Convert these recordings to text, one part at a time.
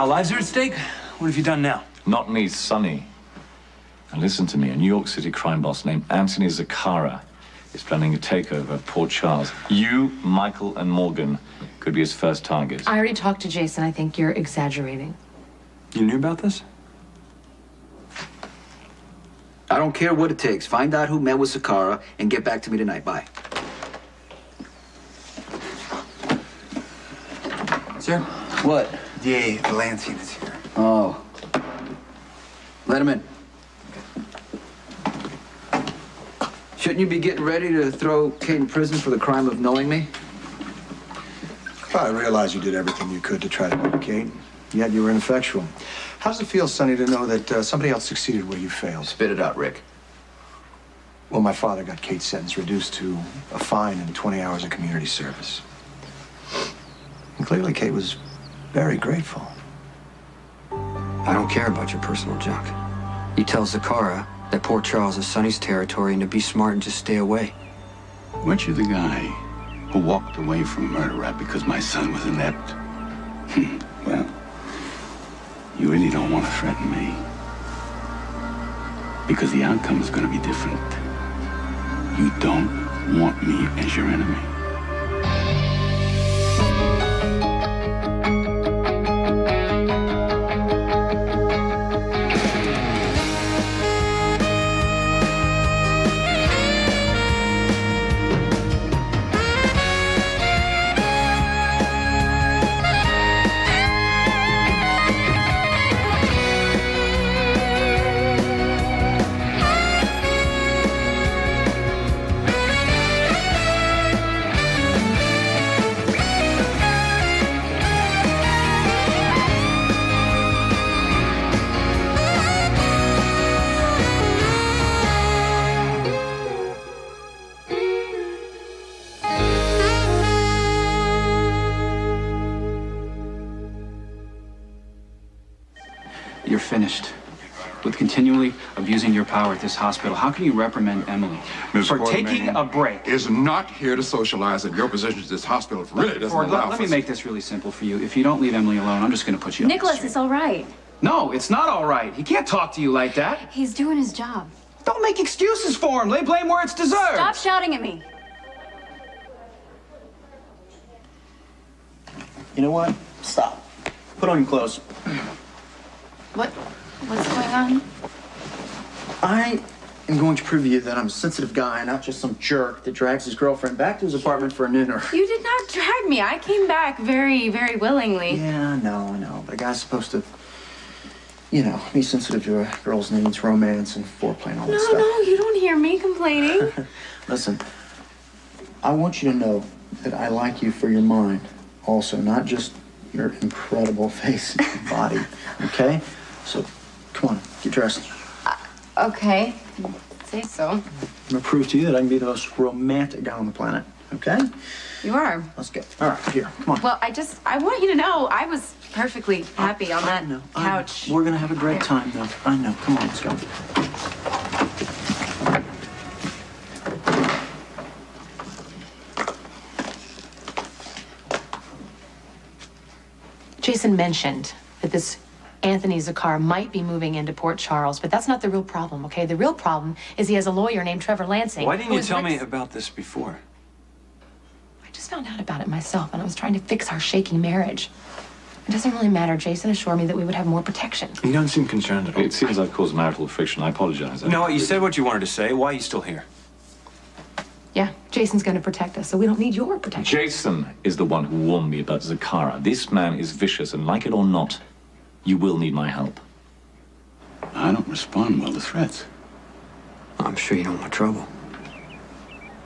Our lives are at stake? What have you done now? Not me, Sonny. And listen to me, a New York City crime boss named Anthony Zacchara is planning a takeover of Port Charles. You, Michael, and Morgan could be his first targets. I already talked to Jason. I think you're exaggerating. You knew about this? I don't care what it takes. Find out who met with Zacchara and get back to me tonight. Bye. Sir? What? DA Lansing is here. Oh. Let him in. Shouldn't you be getting ready to throw Kate in prison for the crime of knowing me? I realize you did everything you could to try to help Kate, yet you were ineffectual. How does it feel, Sonny, to know that somebody else succeeded where you failed? Spit it out, Rick. Well, my father got Kate's sentence reduced to a fine and 20 hours of community service. And clearly Kate was very grateful. I don't care about your personal junk. You tell Zacchara that Port Charles is Sonny's territory and to be smart and just stay away. Weren't you the guy who walked away from a murder rap because my son was inept? Well, you really don't want to threaten me. Because the outcome is going to be different. You don't want me as your enemy. You're finished with continually abusing your power at this hospital. How can you reprimand Emily for taking a break? Is not here to socialize, and your position at this hospital really doesn't allow let me make this really simple for you. If you don't leave Emily alone, I'm just going to put you up the Nicholas, street. it's all right. No, it's not all right. He can't talk to you like that. He's doing his job. Don't make excuses for him. Lay blame where it's deserved. Stop shouting at me. You know what? Stop. Put on your clothes. What's going on? I am going to prove to you that I'm a sensitive guy, not just some jerk that drags his girlfriend back to his apartment for a nooner. You did not drag me. I came back very, very willingly. Yeah, I know. But a guy's supposed to, be sensitive to a girl's needs, romance, and foreplay and all that stuff. No, you don't hear me complaining. Listen, I want you to know that I like you for your mind also, not just your incredible face and body, okay? So, come on, get dressed. Okay. Say so. I'm gonna prove to you that I can be the most romantic guy on the planet, okay? You are. Let's go. All right, here, come on. Well, I want you to know I was perfectly happy on that couch. We're gonna have a great time, though. I know. Come on, let's go. Jason mentioned that this Anthony Zacchara might be moving into Port Charles, but that's not the real problem, okay? The real problem is he has a lawyer named Trevor Lansing. Why didn't you tell me about this before? I just found out about it myself, and I was trying to fix our shaky marriage. It doesn't really matter. Jason assured me that we would have more protection. You don't seem concerned at all. It seems I've caused marital friction. I apologize. You know what? You said what you wanted to say. Why are you still here? Yeah, Jason's going to protect us, so we don't need your protection. Jason is the one who warned me about Zacchara. This man is vicious, and like it or not, you will need my help. I don't respond well to threats. I'm sure you don't want trouble.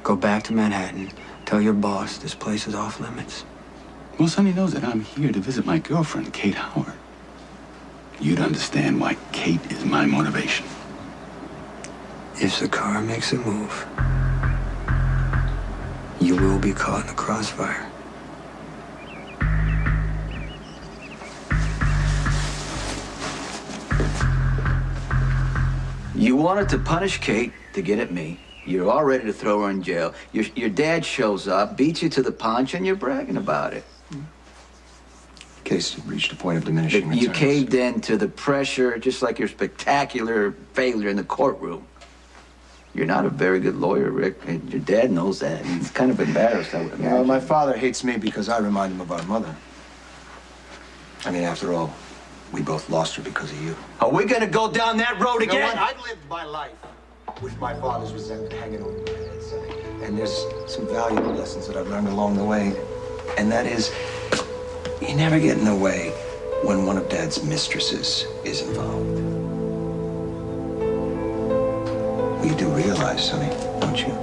Go back to Manhattan. Tell your boss this place is off limits. Well, Sonny knows that I'm here to visit my girlfriend, Kate Howard. You'd understand why Kate is my motivation. If Zacchara makes a move, you will be caught in the crossfire. You wanted to punish Kate to get at me. You're all ready to throw her in jail. Your dad shows up, beats you to the punch, and you're bragging about it. Case had reached a point of diminishing You returns. caved in to the pressure, just like your spectacular failure in the courtroom. You're not a very good lawyer, Rick, and your dad knows that. And he's kind of embarrassed, I would imagine. Well, my father hates me because I remind him of our mother. I mean, after all, we both lost her because of you. Are we gonna go down that road You know again? what? I lived my life with my father's resentment hanging over my head, Sonny. And there's some valuable lessons that I've learned along the way. And that is, you never get in the way when one of Dad's mistresses is involved. Well, you do realize, Sonny, don't you?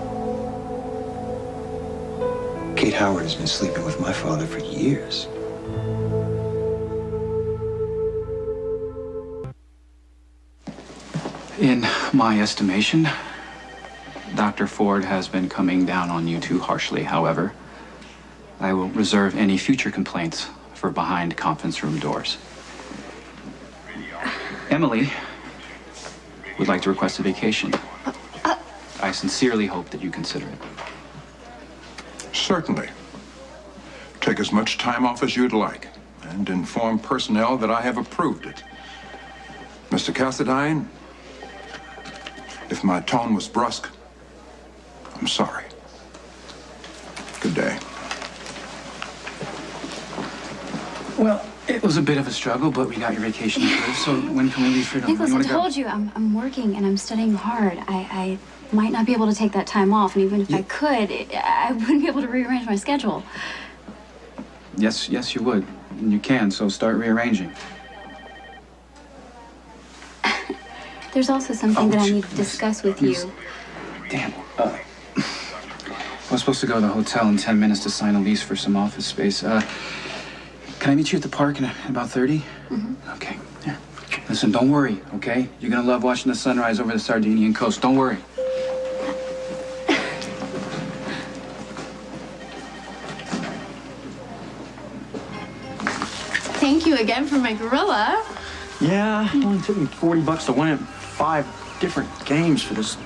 Kate Howard has been sleeping with my father for years. In my estimation, Dr. Ford has been coming down on you too harshly. However, I will reserve any future complaints for behind conference room doors. Emily would like to request a vacation. I sincerely hope that you consider it. Certainly. Take as much time off as you'd like, and inform personnel that I have approved it. Mr. Cassadine, if my tone was brusque, I'm sorry. Good day. Well, it was a bit of a struggle, but we got your vacation approved, so when can we leave for Nicholas, I told you, I'm working and I'm studying hard. I might not be able to take that time off, and even if I could, I wouldn't be able to rearrange my schedule. Yes, you would. And you can, so start rearranging. There's also something that I need to discuss with you. Damn. I was supposed to go to the hotel in 10 minutes to sign a lease for some office space. Can I meet you at the park in about 30? Mm-hmm. Okay. Yeah. Listen, don't worry, okay? You're gonna love watching the sunrise over the Sardinian coast. Don't worry. Thank you again for my gorilla. Yeah, it only took me $40 to win it 5 different games for this.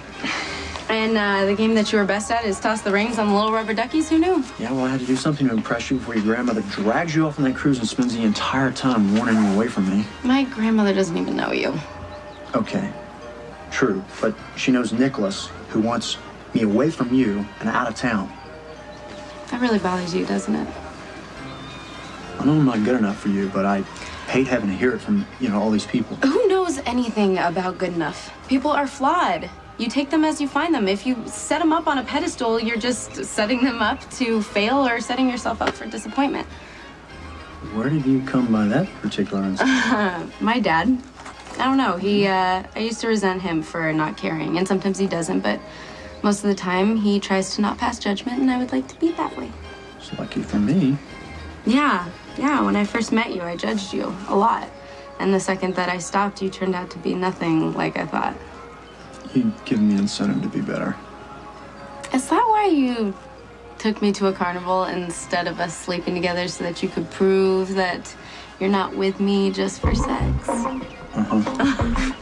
And the game that you were best at is toss the rings on the little rubber duckies. Who knew? Yeah, well, I had to do something to impress you before your grandmother drags you off on that cruise and spends the entire time warning you away from me. My grandmother doesn't even know you. Okay, true, but she knows Nicholas, who wants me away from you and out of town. That really bothers you, doesn't it? I know I'm not good enough for you, but I hate having to hear it from, all these people. Who knows anything about good enough? People are flawed. You take them as you find them. If you set them up on a pedestal, you're just setting them up to fail or setting yourself up for disappointment. Where did you come by that particular answer? My dad. I don't know. I used to resent him for not caring, and sometimes he doesn't, but most of the time he tries to not pass judgment, and I would like to be that way. It's lucky for me. Yeah. When I first met you, I judged you a lot. And the second that I stopped, you turned out to be nothing like I thought. You give me incentive to be better. Is that why you took me to a carnival instead of us sleeping together so that you could prove that you're not with me just for sex? Uh-huh.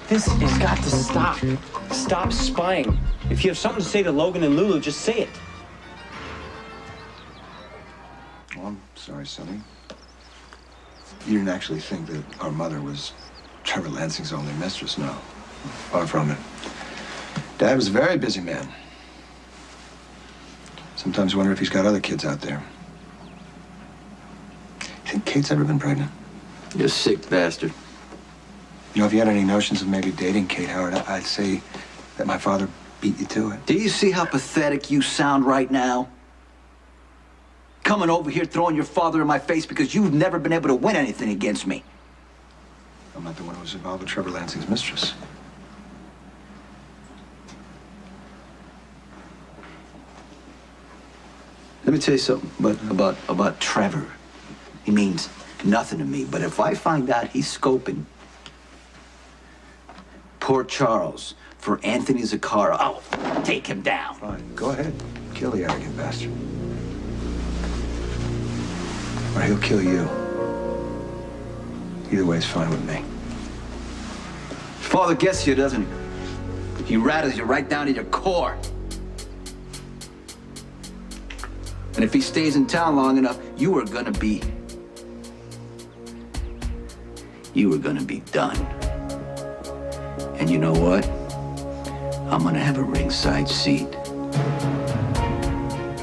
This has got to stop. Stop spying. If you have something to say to Logan and Lulu, just say it. Well, I'm sorry, Sonny. You didn't actually think that our mother was Trevor Lansing's only mistress, no. Far from it. Dad was a very busy man. Sometimes wonder if he's got other kids out there. You think Kate's ever been pregnant? You're a sick bastard. If you had any notions of maybe dating Kate Howard, I'd say that my father beat you to it. Do you see how pathetic you sound right now? Coming over here throwing your father in my face because you've never been able to win anything against me. I'm not the one who was involved with Trevor Lansing's mistress. Let me tell you something about Trevor. He means nothing to me, but if I find out he's scoping Port Charles for Anthony Zacchara, I'll take him down. Fine, go ahead. Kill the arrogant bastard. Or he'll kill you. Either way is fine with me. His father gets you, doesn't he? He rattles you right down to your core. And if he stays in town long enough, you are gonna be done. And you know what? I'm gonna have a ringside seat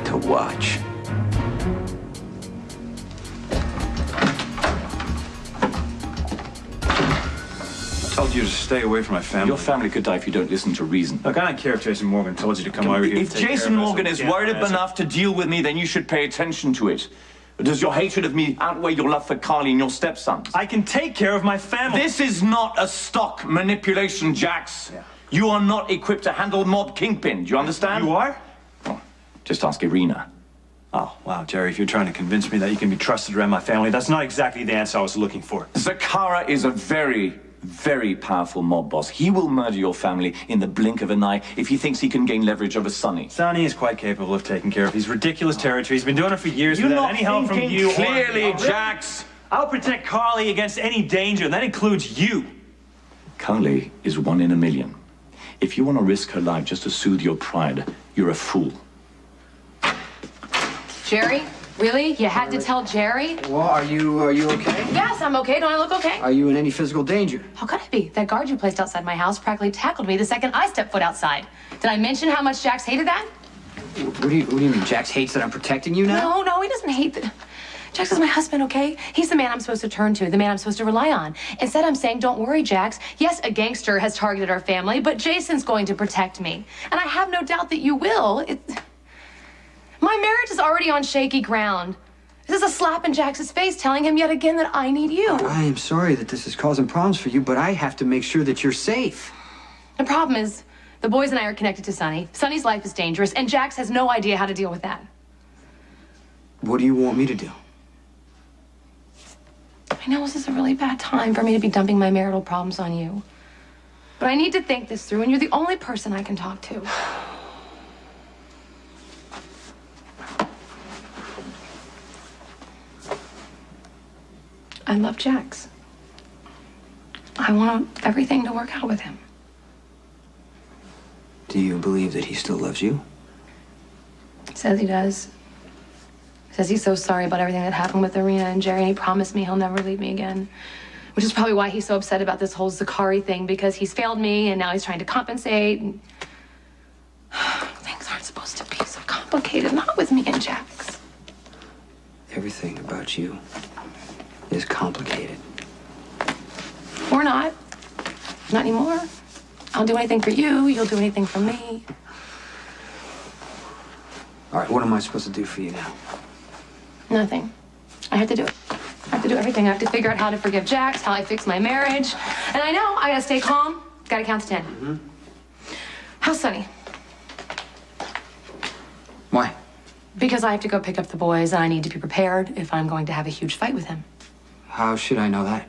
to watch. I told you to stay away from my family. Your family could die if you don't listen to reason. Look, I don't care if Jason Morgan told you to come over here. If Jason Morgan is worried enough to deal with me, then you should pay attention to it. Does your hatred of me outweigh your love for Carly and your stepsons? I can take care of my family. This is not a stock manipulation, Jax. Yeah. You are not equipped to handle mob kingpin. Do you understand? You are? Well, just ask Irina. Oh, wow, Jerry, if you're trying to convince me that you can be trusted around my family, that's not exactly the answer I was looking for. Zakara is a very, very powerful mob boss. He will murder your family in the blink of an eye if he thinks he can gain leverage over Sonny. Sonny is quite capable of taking care of his ridiculous territory. He's been doing it for years You're without not any help from thinking you. clearly, or me. Jax. I'll protect Carly against any danger, and that includes you. Carly is 1 in a million. If you want to risk her life just to soothe your pride, you're a fool. Jerry? Really? You had to tell Jerry? Well, are you okay? Yes, I'm okay. Don't I look okay? Are you in any physical danger? How could I be? That guard you placed outside my house practically tackled me the second I stepped foot outside. Did I mention how much Jax hated that? What do you mean? Jax hates that I'm protecting you now? No, he doesn't hate that. Jax is my husband, okay? He's the man I'm supposed to turn to, the man I'm supposed to rely on. Instead, I'm saying, don't worry, Jax. Yes, a gangster has targeted our family, but Jason's going to protect me. And I have no doubt that you will. My marriage is already on shaky ground. This is a slap in Jax's face telling him yet again that I need you. I am sorry that this is causing problems for you, but I have to make sure that you're safe. The problem is, the boys and I are connected to Sonny. Sonny's life is dangerous, and Jax has no idea how to deal with that. What do you want me to do? I know this is a really bad time for me to be dumping my marital problems on you. But I need to think this through, and you're the only person I can talk to. I love Jax. I want everything to work out with him. Do you believe that he still loves you? Says he does. Says he's so sorry about everything that happened with Irina and Jerry, and he promised me he'll never leave me again. Which is probably why he's so upset about this whole Zakari thing, because he's failed me and now he's trying to compensate. And... Things aren't supposed to be so complicated, not with me and Jax. Everything about you is complicated. Or not. Not anymore. I'll do anything for you, you'll do anything for me. All right, what am I supposed to do for you now? Nothing. I have to do it. I have to do everything. I have to figure out how to forgive Jax, how I fix my marriage. And I know I gotta stay calm. Gotta count to 10. Mm-hmm. How's Sonny? Why? Because I have to go pick up the boys and I need to be prepared if I'm going to have a huge fight with him. How should I know that?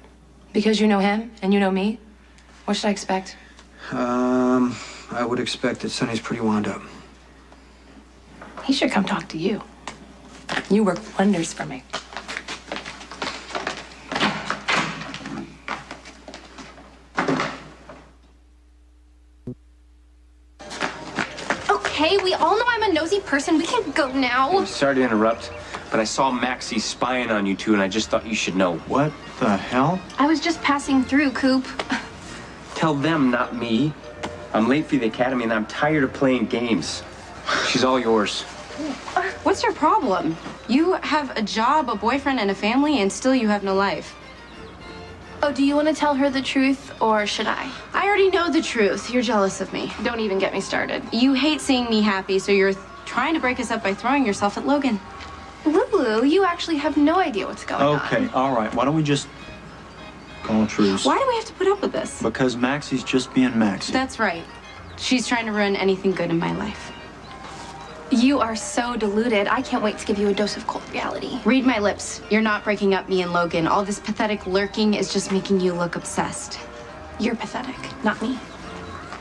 Because you know him and you know me. What should I expect? I would expect that Sonny's pretty wound up. He should come talk to you. You work wonders for me. Okay, we all know I'm a nosy person. We can go now. Sorry to interrupt, but I saw Maxie spying on you two, and I just thought you should know. What the hell? I was just passing through, Coop. Tell them, not me. I'm late for the academy, and I'm tired of playing games. She's all yours. What's your problem? You have a job, a boyfriend, and a family, and still you have no life. Oh, do you want to tell her the truth, or should I? I already know the truth. You're jealous of me. Don't even get me started. You hate seeing me happy, so you're trying to break us up by throwing yourself at Logan. Lulu, you actually have no idea what's going on. Okay, all right. Why don't we just call a truce? Why do we have to put up with this? Because Maxie's just being Maxie. That's right. She's trying to ruin anything good in my life. You are so deluded. I can't wait to give you a dose of cold reality. Read my lips. You're not breaking up me and Logan. All this pathetic lurking is just making you look obsessed. You're pathetic, not me.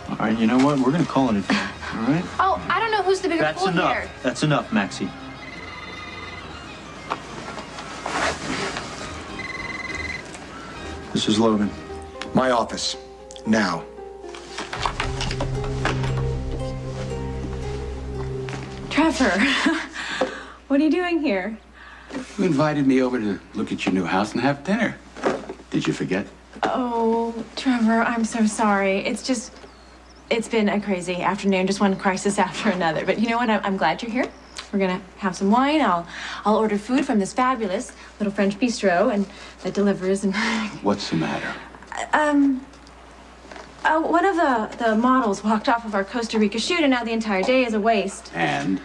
All right, you know what? We're gonna call it a day, all right? Oh, I don't know who's the bigger That's fool enough. here. That's enough, Maxie. This is Logan. My office. Now. Trevor, what are you doing here? You invited me over to look at your new house and have dinner. Did you forget? Oh, Trevor, I'm so sorry. It's been a crazy afternoon, just one crisis after another. But you know what? I'm glad you're here. We're gonna have some wine. I'll order food from this fabulous little French bistro, and that delivers. And What's the matter? one of the models walked off of our Costa Rica shoot, and now the entire day is a waste. And?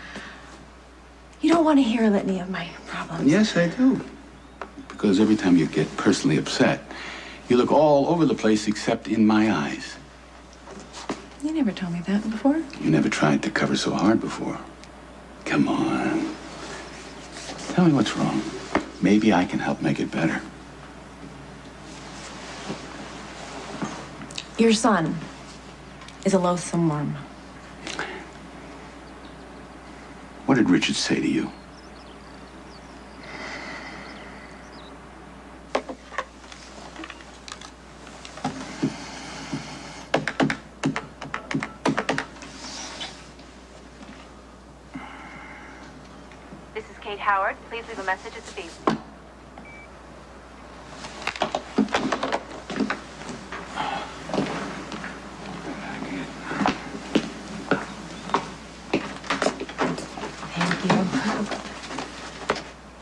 You don't want to hear a litany of my problems. Yes, I do. Because every time you get personally upset, you look all over the place except in my eyes. You never told me that before. You never tried to cover so hard before. Come on. Tell me what's wrong. Maybe I can help make it better. Your son is a loathsome worm. What did Richard say to you? This is Kate Howard. Please leave a message at the beep.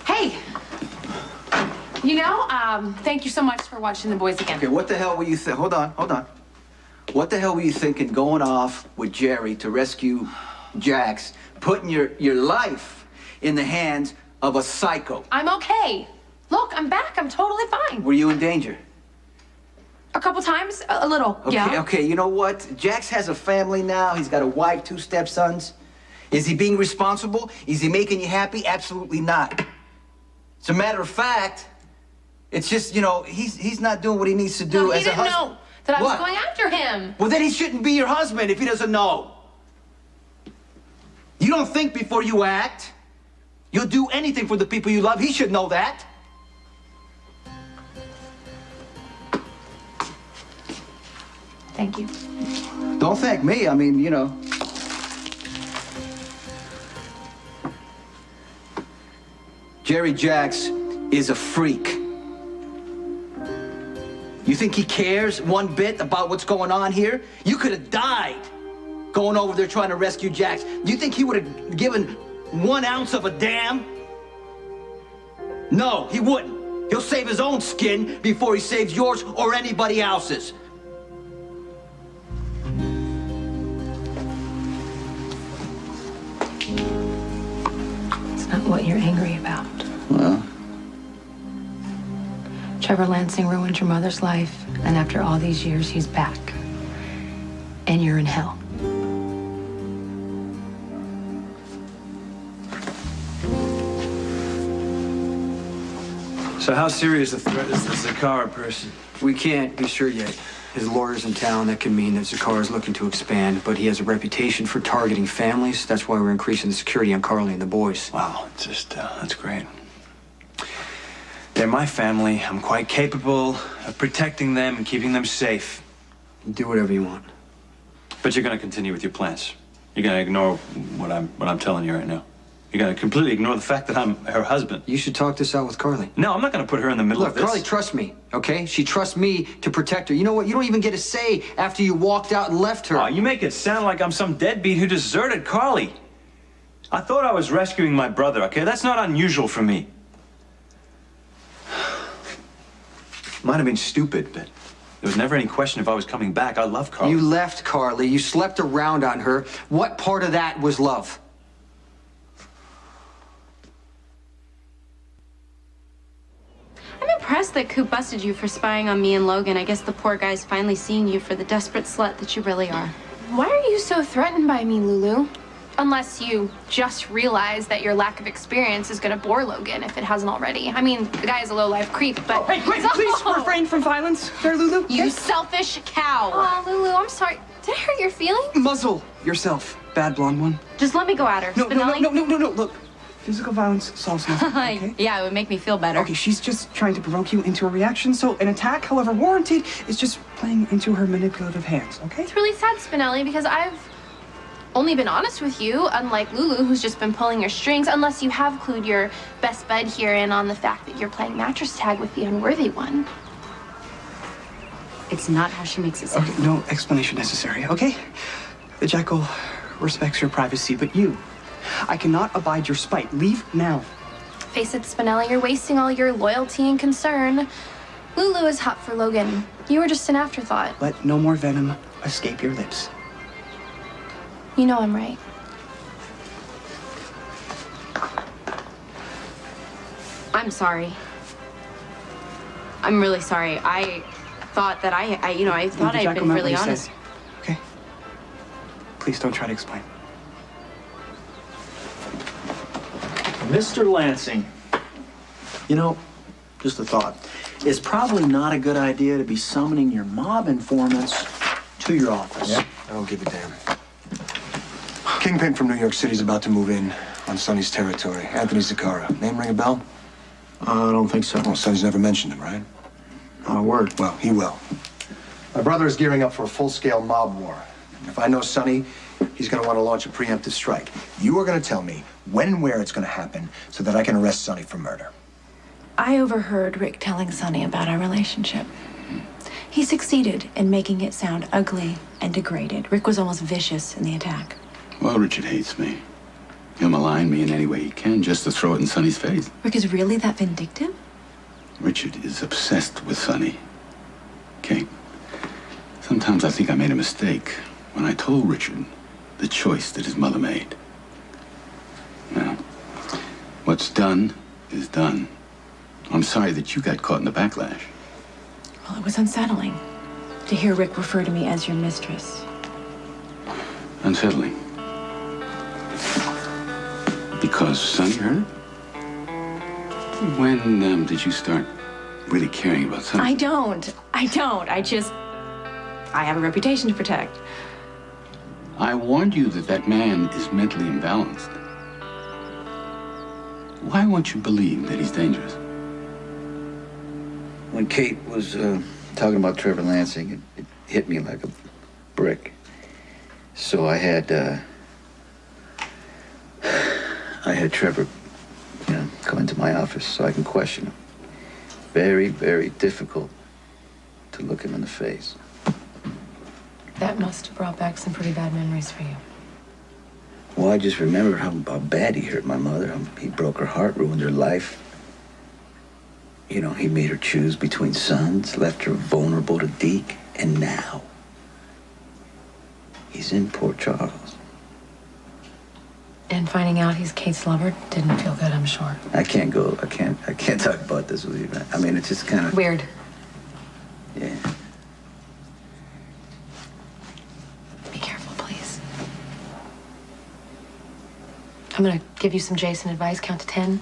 Hey! Thank you so much for watching the boys again. Okay, what the hell were you hold on. What the hell were you thinking going off with Jerry to rescue Jax, putting your life in the hands of a psycho? I'm okay. Look, I'm back. I'm totally fine. Were you in danger? A couple times, a little, Okay, yeah. okay, you know what? Jax has a family now. He's got a wife, 2 stepsons. Is he being responsible? Is he making you happy? Absolutely not. As a matter of fact, it's just, he's not doing what he needs to do No, he as a didn't husband. know that I was What? going after him. Well, then he shouldn't be your husband if he doesn't know. You don't think before you act. You'll do anything for the people you love. He should know that. Thank you. Don't thank me. I mean, Jerry Jax is a freak. You think he cares one bit about what's going on here? You could have died going over there trying to rescue Jax. Do you think he would have given 1 ounce of a damn? No, he wouldn't. He'll save his own skin before he saves yours or anybody else's. It's not what you're angry about. Well, Trevor Lansing ruined your mother's life, and after all these years, he's back. And you're in hell. So how serious a threat is the Zakara person? We can't be sure yet. His lawyer's in town. That could mean that Zakar is looking to expand, but he has a reputation for targeting families. That's why we're increasing the security on Carly and the boys. Wow, that's great. They're my family. I'm quite capable of protecting them and keeping them safe. Do whatever you want. But you're going to continue with your plans. You're going to ignore what I'm telling you right now. You're going to completely ignore the fact that I'm her husband. You should talk this out with Carly. No, I'm not going to put her in the middle of Look, this. Carly trusts me, okay? She trusts me to protect her. You know what? You don't even get a say after you walked out and left her. Oh, you make it sound like I'm some deadbeat who deserted Carly. I thought I was rescuing my brother, okay? That's not unusual for me. Might have been stupid, but there was never any question if I was coming back. I love Carly. You left Carly. You slept around on her. What part of that was love? I'm impressed that Coop busted you for spying on me and Logan. I guess the poor guy's finally seeing you for the desperate slut that you really are. Why are you so threatened by me, Lulu? Unless you just realize that your lack of experience is gonna bore Logan if it hasn't already. I mean, the guy is a low-life creep, but... Hey, quick, please refrain from violence. There, Lulu. You selfish cow. Oh, Lulu, I'm sorry. Did I hurt your feelings? Muzzle yourself, bad blonde one. Just let me go at her. No, Spinelli. no. Look, physical violence solves nothing, okay? Yeah, it would make me feel better. Okay, she's just trying to provoke you into a reaction, so an attack, however warranted, is just playing into her manipulative hands, okay? It's really sad, Spinelli, because I've only been honest with you, unlike Lulu, who's just been pulling your strings, unless you have clued your best bud here in on the fact that you're playing mattress tag with the unworthy one. It's not how she makes it sound. Okay, no explanation necessary, okay? The jackal respects your privacy, but you, I cannot abide your spite. Leave now. Face it, Spinelli, you're wasting all your loyalty and concern. Lulu is hot for Logan. You were just an afterthought. Let no more venom escape your lips. You know I'm right. I'm sorry. I'm really sorry. I thought that I thought I'd been really honest. Okay? Please don't try to explain. Mr. Lansing, you know, just a thought. It's probably not a good idea to be summoning your mob informants to your office. Yeah, I don't give a damn. Kingpin from New York City's about to move in on Sonny's territory. Anthony Zaccara. Name ring a bell? I don't think so. Well, Sonny's never mentioned him, right? Not a word. Well, he will. My brother is gearing up for a full-scale mob war. If I know Sonny, he's going to want to launch a preemptive strike. You are going to tell me when and where it's going to happen so that I can arrest Sonny for murder. I overheard Rick telling Sonny about our relationship. He succeeded in making it sound ugly and degraded. Rick was almost vicious in the attack. Well, Richard hates me. He'll malign me in any way he can just to throw it in Sonny's face. Rick is really that vindictive? Richard is obsessed with Sonny. Kate, sometimes I think I made a mistake when I told Richard the choice that his mother made. Now, what's done is done. I'm sorry that you got caught in the backlash. Well, it was unsettling to hear Rick refer to me as your mistress. Unsettling. Because Sonny heard it? When did you start really caring about Sonny? I don't. I have a reputation to protect. I warned you that that man is mentally imbalanced. Why won't you believe that he's dangerous? When Kate was talking about Trevor Lansing, it hit me like a brick. So I had Trevor, come into my office so I can question him. Very, very difficult to look him in the face. That must have brought back some pretty bad memories for you. Well, I just remember how bad he hurt my mother. He broke her heart, ruined her life. You know, he made her choose between sons, left her vulnerable to Deke, and now he's in Port Charles. And finding out he's Kate's lover didn't feel good, I'm sure. I can't talk about this with you, man. I mean, it's just kind of weird. Yeah. Be careful, please. I'm gonna give you some Jason advice. Count to 10.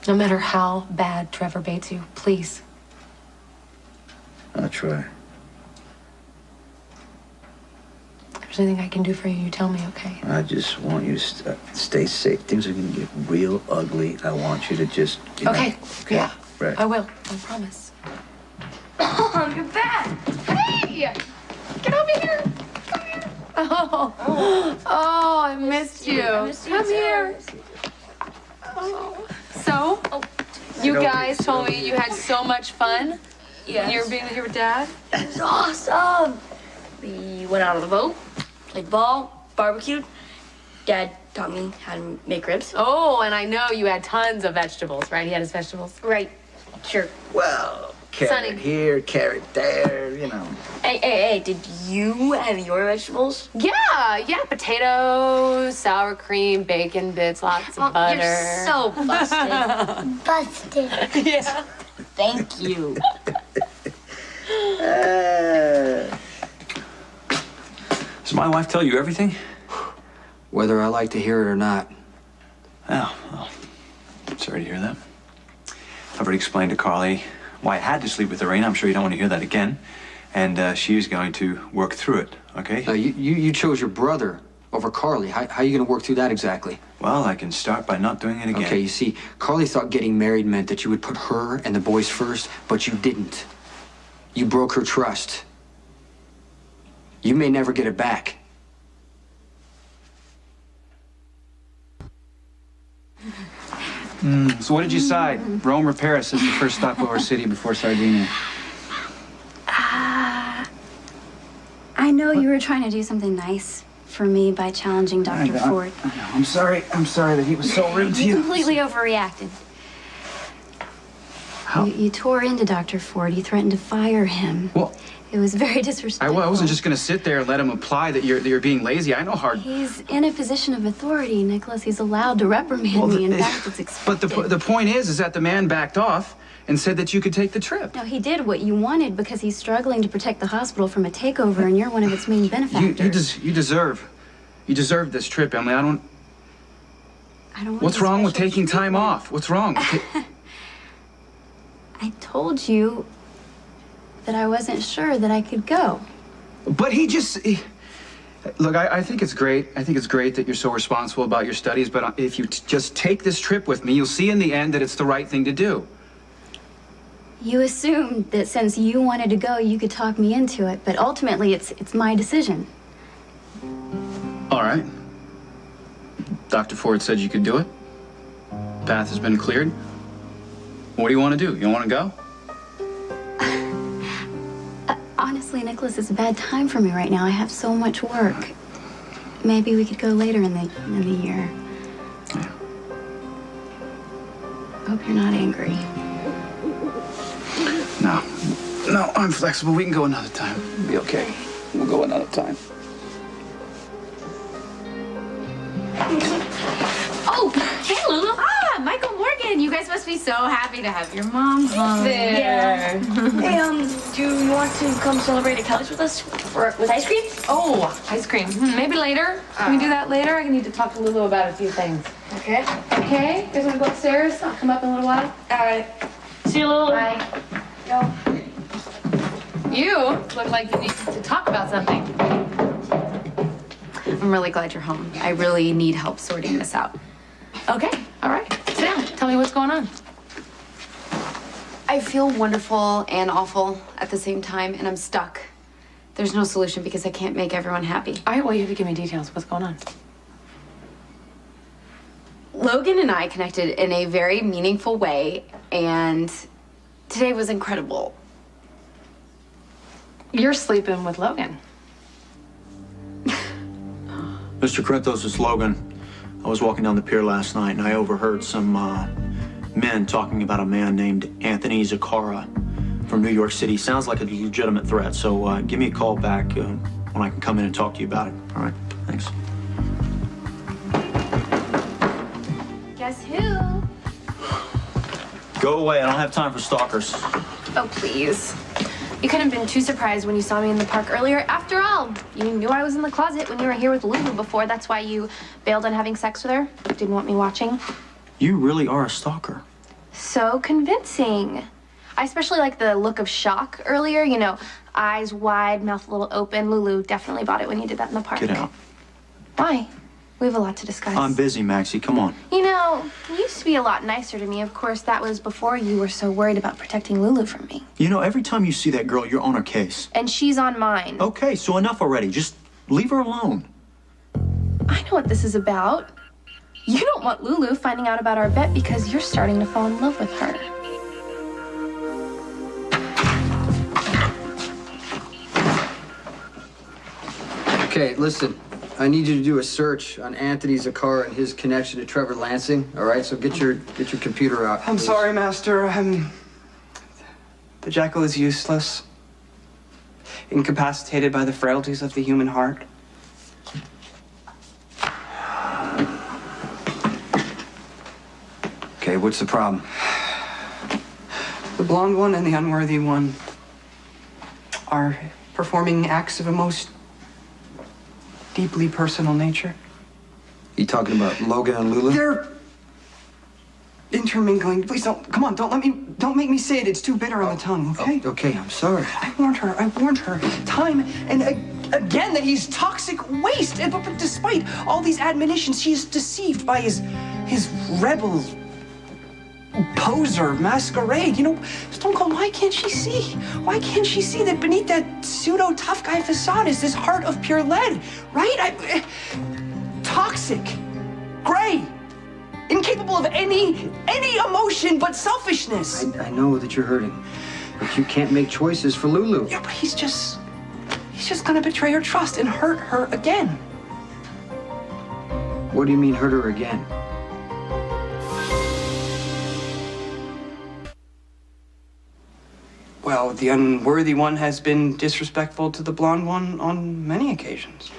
No matter how bad Trevor baits you, please. I'll try. If there's anything I can do for you, you tell me, okay? I just want you to stay safe. Things are going to get real ugly. I want you to just, Okay, yeah. Right. I will, I promise. Oh, you're back. Hey! Get over here. Come here. Oh, I missed you. Come here. Oh. So, you guys told me you had so much fun when you were being with your dad? It was awesome. We went out on the boat, played ball, barbecued. Dad taught me how to make ribs. Oh, and I know you had tons of vegetables, right? He had his vegetables? Right. Sure. Well, carrot Sonny. here, carrot there, Hey, did you have your vegetables? Yeah, potatoes, sour cream, bacon bits, lots of butter. You're so busted. Busted. Yeah. Thank you. Does my wife tell you everything? Whether I like to hear it or not. Oh, well, sorry to hear that. I've already explained to Carly why I had to sleep with Lorraine. I'm sure you don't want to hear that again. And she is going to work through it, okay? You chose your brother over Carly. How are you going to work through that exactly? Well, I can start by not doing it again. Okay, you see, Carly thought getting married meant that you would put her and the boys first, but you didn't. You broke her trust. You may never get it back. So what did you decide? Rome or Paris is the first stopover city before Sardinia? I know you were trying to do something nice for me by challenging Dr. Ford. I know. I'm sorry that he was so rude to You you. completely overreacted. How? You tore into Dr. Ford. You threatened to fire him. Well, it was very disrespectful. I wasn't just going to sit there and let him imply that you're being lazy. I know hard. He's in a position of authority, Nicholas. He's allowed to reprimand me. In fact, it's expected. But the point is that the man backed off and said that you could take the trip. No, he did what you wanted because he's struggling to protect the hospital from a takeover, and you're one of its main benefactors. You deserve this trip, Emily. I don't want What's this wrong with special taking time off? What's wrong? I told you that I wasn't sure that I could go. But look, I think it's great. I think it's great that you're so responsible about your studies, but if you just take this trip with me, you'll see in the end that it's the right thing to do. You assumed that since you wanted to go, you could talk me into it, but ultimately it's my decision. All right. Dr. Ford said you could do it. Path has been cleared. What do you want to do? You want to go? Honestly, Nicholas, it's a bad time for me right now. I have so much work. Maybe we could go later in the year. Yeah. Hope you're not angry. No, I'm flexible. We can go another time. It'll be okay. We'll go another time. Oh, hey, Lulu. Ah, Michael Morgan. You guys must be so happy to have your mom home. Yeah. Hey, do you want to come celebrate at Kelly's with us with ice cream? Oh, ice cream. Maybe later. Can we do that later? I need to talk to Lulu about a few things. Okay. Okay? You guys want to go upstairs? I'll come up in a little while. All right. See you, Lulu. Bye. Go. You look like you need to talk about something. I'm really glad you're home. I really need help sorting this out. Okay, all right. Sit down. Tell me what's going on. I feel wonderful and awful at the same time, and I'm stuck. There's no solution because I can't make everyone happy. All right, well, you have to give me details. What's going on? Logan and I connected in a very meaningful way, and today was incredible. You're sleeping with Logan. Mr. Corinthos, it's Logan. I was walking down the pier last night and I overheard some men talking about a man named Anthony Zakara from New York City. Sounds like a legitimate threat, so give me a call back when I can come in and talk to you about it. All right, thanks. Guess who? Go away, I don't have time for stalkers. Oh, please. You couldn't have been too surprised when you saw me in the park earlier. After all, you knew I was in the closet when you were here with Lulu before. That's why you bailed on having sex with her. Didn't want me watching. You really are a stalker. So convincing. I especially like the look of shock earlier. You know, eyes wide, mouth a little open. Lulu definitely bought it when you did that in the park. Get out. Why? We have a lot to discuss. I'm busy, Maxie, come on. You know, you used to be a lot nicer to me. Of course, that was before you were so worried about protecting Lulu from me. You know, every time you see that girl, you're on her case. And she's on mine. Okay, so enough already. Just leave her alone. I know what this is about. You don't want Lulu finding out about our bet because you're starting to fall in love with her. Okay, listen. I need you to do a search on Anthony Zakara and his connection to Trevor Lansing. All right, so get your computer out. I'm sorry, Master. The jackal is useless. Incapacitated by the frailties of the human heart. Okay, what's the problem? The blonde one and the unworthy one are performing acts of a most deeply personal nature. You talking about Logan and Lulu? They're intermingling. Please don't. Come on. Don't make me say it. It's too bitter on the tongue. Okay. Oh, okay, I'm sorry. I warned her time and again that he's toxic waste. But despite all these admonitions, she is deceived by his rebel poser masquerade. You know, Stone Cold, why can't she see? Why can't she see that beneath that pseudo tough guy facade is this heart of pure lead, right? Toxic, gray, incapable of any emotion but selfishness. I know that you're hurting, but you can't make choices for Lulu. Yeah, but he's just gonna betray her trust and hurt her again. What do you mean hurt her again? Well, the unworthy one has been disrespectful to the blonde one on many occasions.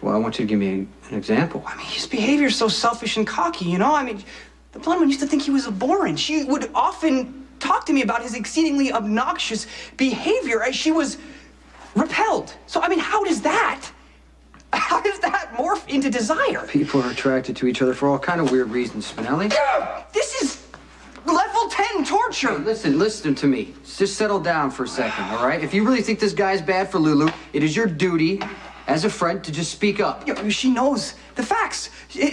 Well, I want you to give me an example. I mean, his behavior is so selfish and cocky, you know? I mean, the blonde one used to think he was abhorrent. She would often talk to me about his exceedingly obnoxious behavior as she was repelled. So, I mean, how does that morph into desire? People are attracted to each other for all kind of weird reasons, Spinelli. This is level 10 torture. Hey, listen to me. Just settle down for a second, all right? If you really think this guy's bad for Lulu, it is your duty as a friend to just speak up. Yeah, she knows the facts,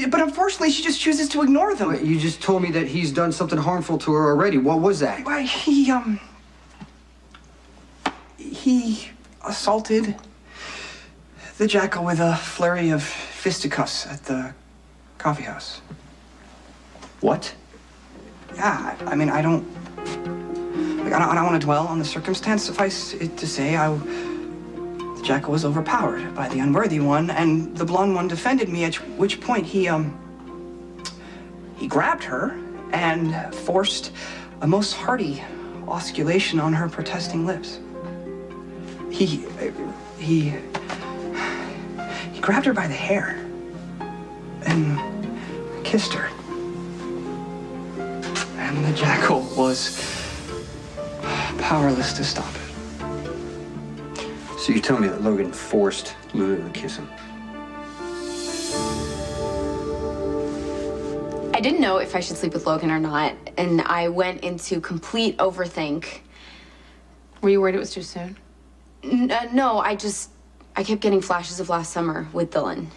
but unfortunately, she just chooses to ignore them. Wait, you just told me that he's done something harmful to her already. What was that? Why, he assaulted the jackal with a flurry of fisticuffs at the coffee house. What? Yeah, I mean, I don't want to dwell on the circumstance. Suffice it to say, the jackal was overpowered by the unworthy one, and the blonde one defended me, at which point he grabbed her and forced a most hearty osculation on her protesting lips. He grabbed her by the hair and kissed her. And the jackal was powerless to stop it. So you tell me that Logan forced Lulu to kiss him? I didn't know if I should sleep with Logan or not, and I went into complete overthink. Were you worried it was too soon? No, I kept getting flashes of last summer with Dylan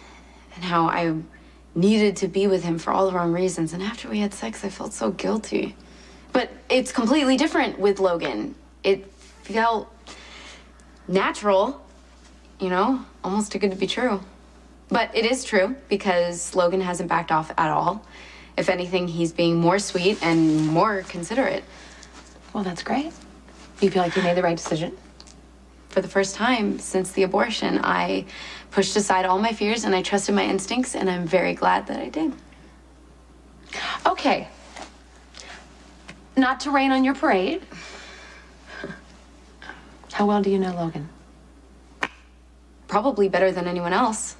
and how I needed to be with him for all the wrong reasons. And after we had sex, I felt so guilty. But it's completely different with Logan. It felt natural, you know, almost too good to be true. But it is true because Logan hasn't backed off at all. If anything, he's being more sweet and more considerate. Well, that's great. You feel like you made the right decision? For the first time since the abortion, I pushed aside all my fears and I trusted my instincts, and I'm very glad that I did. Okay. Not to rain on your parade. How well do you know Logan? Probably better than anyone else.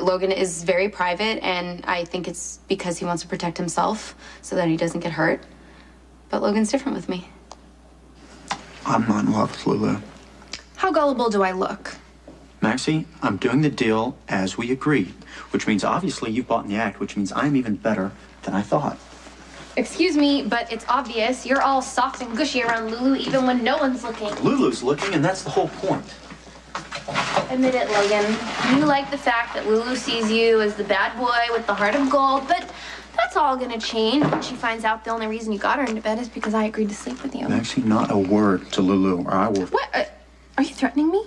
Logan is very private, and I think it's because he wants to protect himself so that he doesn't get hurt. But Logan's different with me. I'm not in love with Lulu. How gullible do I look? Maxie, I'm doing the deal as we agreed, which means obviously you've bought in the act, which means I'm even better than I thought. Excuse me, but it's obvious. You're all soft and gushy around Lulu even when no one's looking. Lulu's looking, and that's the whole point. Admit it, Logan. You like the fact that Lulu sees you as the bad boy with the heart of gold, but that's all gonna change when she finds out the only reason you got her into bed is because I agreed to sleep with you. Maxie, not a word to Lulu, or I will... What? Are you threatening me?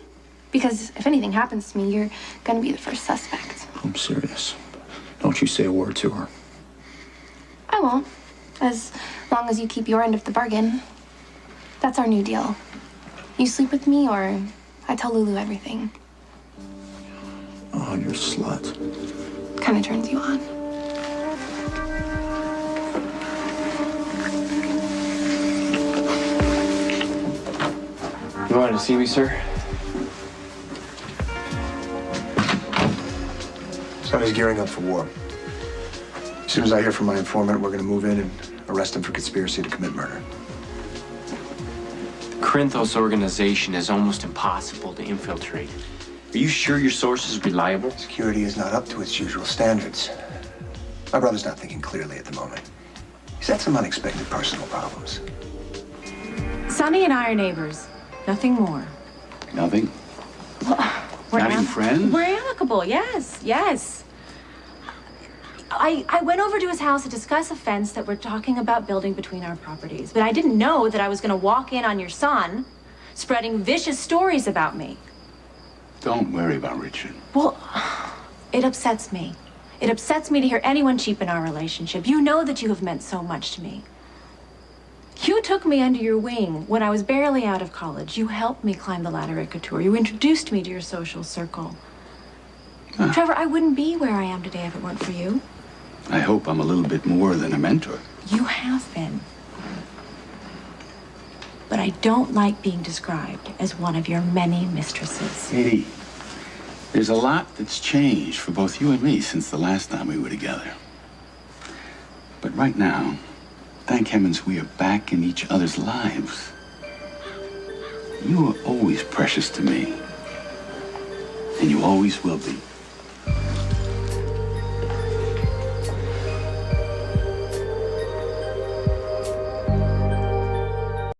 Because if anything happens to me, you're gonna be the first suspect. I'm serious. Don't you say a word to her. I won't. As long as you keep your end of the bargain. That's our new deal. You sleep with me, or I tell Lulu everything. Oh, you're a slut. Kind of turns you on. You wanted to see me, sir? Sonny's gearing up for war. As soon as I hear from my informant, we're going to move in and arrest him for conspiracy to commit murder. The Corinthos organization is almost impossible to infiltrate. Are you sure your source is reliable? Security is not up to its usual standards. My brother's not thinking clearly at the moment. He's had some unexpected personal problems. Sonny and I are neighbors. Nothing more. Nothing? We're Not even friends? We're amicable, yes. I went over to his house to discuss a fence that we're talking about building between our properties. But I didn't know that I was going to walk in on your son spreading vicious stories about me. Don't worry about Richard. Well, it upsets me. It upsets me to hear anyone cheapen our relationship. You know that you have meant so much to me. You took me under your wing when I was barely out of college. You helped me climb the ladder at Couture. You introduced me to your social circle. Trevor, I wouldn't be where I am today if it weren't for you. I hope I'm a little bit more than a mentor. You have been. But I don't like being described as one of your many mistresses. Katie, there's a lot that's changed for both you and me since the last time we were together. But right now, thank heavens we are back in each other's lives. You were always precious to me. And you always will be.